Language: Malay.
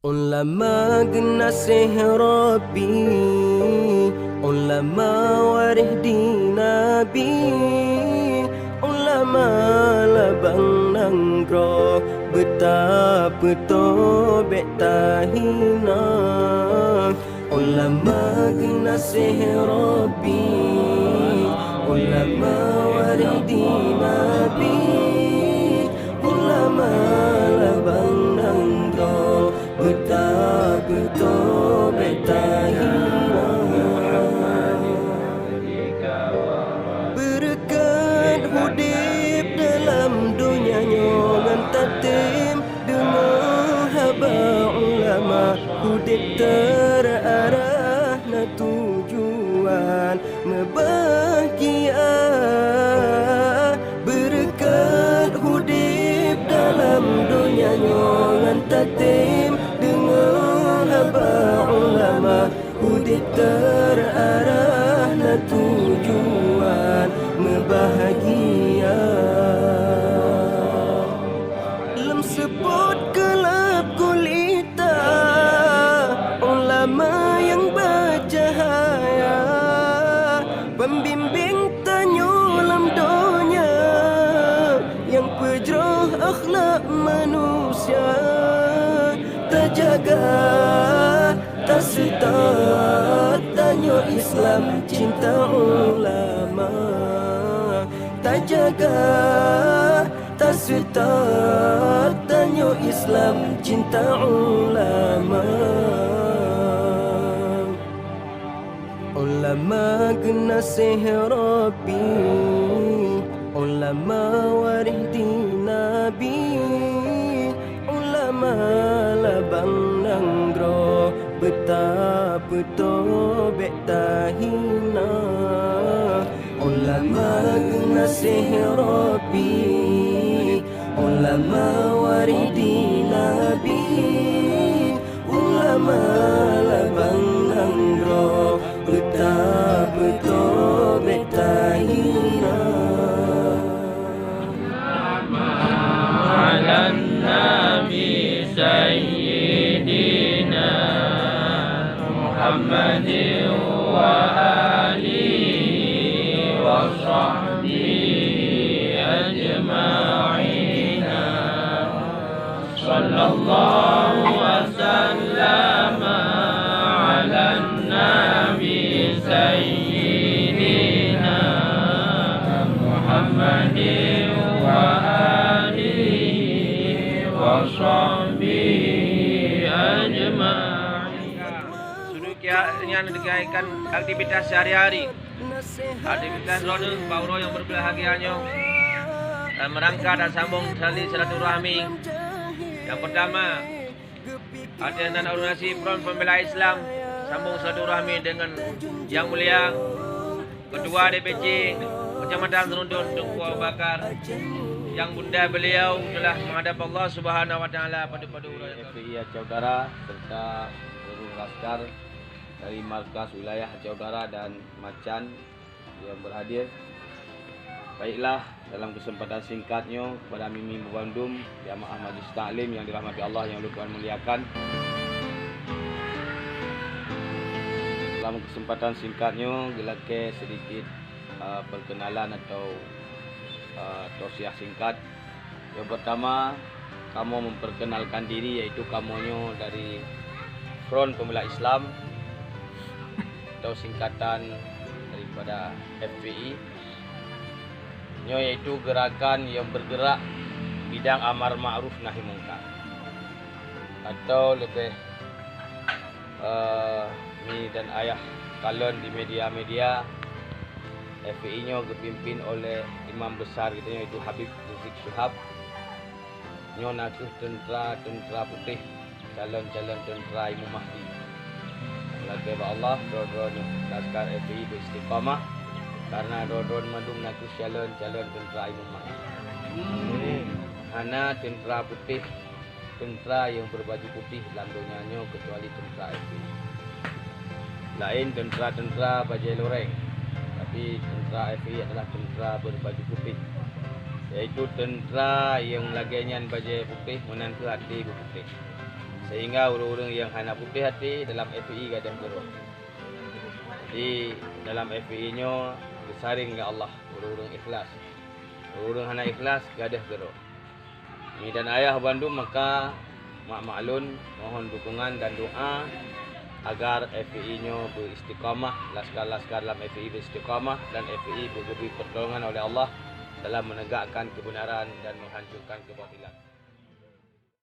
Ulama genasih Rabbi, ulama warih di Nabi, ulama labang nanggro betapa tobek tahina. Ulama genasih Rabbi, ulama warih di Nabi, ulama labang nanggro betapa tobek tahina. Berkat hudib dalam dunia nyogan tatim, dengar haba ulama hudib terarah na tujuan membahagia. Berkat hudib dalam dunia nyogan tatim, ulama hudib terarah na tujuan membahagia. Lem sebut kelab gulita, ulama yang bercahaya, pembimbing tanyulam dunia, yang pejroh akhlak manusia, terjaga tak setat tanyo Islam cinta ulama, tak jaga tak setat tanyo Islam cinta ulama. Ulama genasih Rabbi, ulama warih di Nabi, ulama labang nanggro betapa tobek tahina. Ulama genasih Rabbi, ulama warih di Nabi, ulama labang nanggro betapa tobek tahina. Alan Nabi Sayyidina Muhammadin wa alihi wa sahbihi ajma'ina. Sallallahu wa sallama ala Nabi Sayyidina Muhammadin wa alihi wa sahbihi ajma'in. Yang dikaikan aktivitas sehari-hari, aktivitas rona bauro yang berbahagianya merangka dan sambung tali silaturahmi. Yang pertama, ada anak organisasi Front Pembela Islam sambung silaturahmi dengan Yang Mulia Ketua DPC Kecamatan Serundun Tunku Abu Bakar, yang bunda beliau telah menghadap Allah Subhanahu wa taala pada FPI Aceh Utara serta seluruh laskar dari markas wilayah Aceh Utara dan Macan yang berhadir. Baiklah, dalam kesempatan singkatnya kepada Mimi Mubandum, Jamaah Majlis Taklim yang dirahmati Allah yang Tuhan muliakan. Dalam kesempatan singkatnya, gelake sedikit perkenalan atau tausiah singkat. Yang pertama, kamu memperkenalkan diri, yaitu kamunya dari Front Pembela Islam atau singkatan daripada FPI, yaitu gerakan yang bergerak bidang amar ma'ruf nahi mungkar, atau lebih mi dan ayah kalian di media-media. FPI-nya dipimpin oleh imam besar kita, yaitu Habib Rizik Syihab. Nyo nakuh tentera putih, calon tentera Imam Mahdi. Lagi Allah dron laskar FPI beristiqamah, karena dron madung nakuh calon tentera Imam Mahdi. Hana tentera putih, tentera yang berbaju putih dalam dunianya kecuali tentera FPI. Lain tentera baju loreng, tapi tentera FPI adalah tentera berbaju putih. yaitu tentera yang lagiannya baju putih menantu hati putih. sehingga orang-orang yang hana putih hati dalam FPI gadah gerok. Jadi dalam FPI-nya disaring dengan Allah, orang-orang ikhlas. Orang-orang hana ikhlas gadah gerok. Mi dan ayah Bandung, maka Mak Maklun mohon dukungan dan doa agar FPI-nya beristiqamah, laskar-laskar dalam FPI beristiqamah dan FPI diberi pertolongan oleh Allah dalam menegakkan kebenaran dan menghancurkan kebatilan.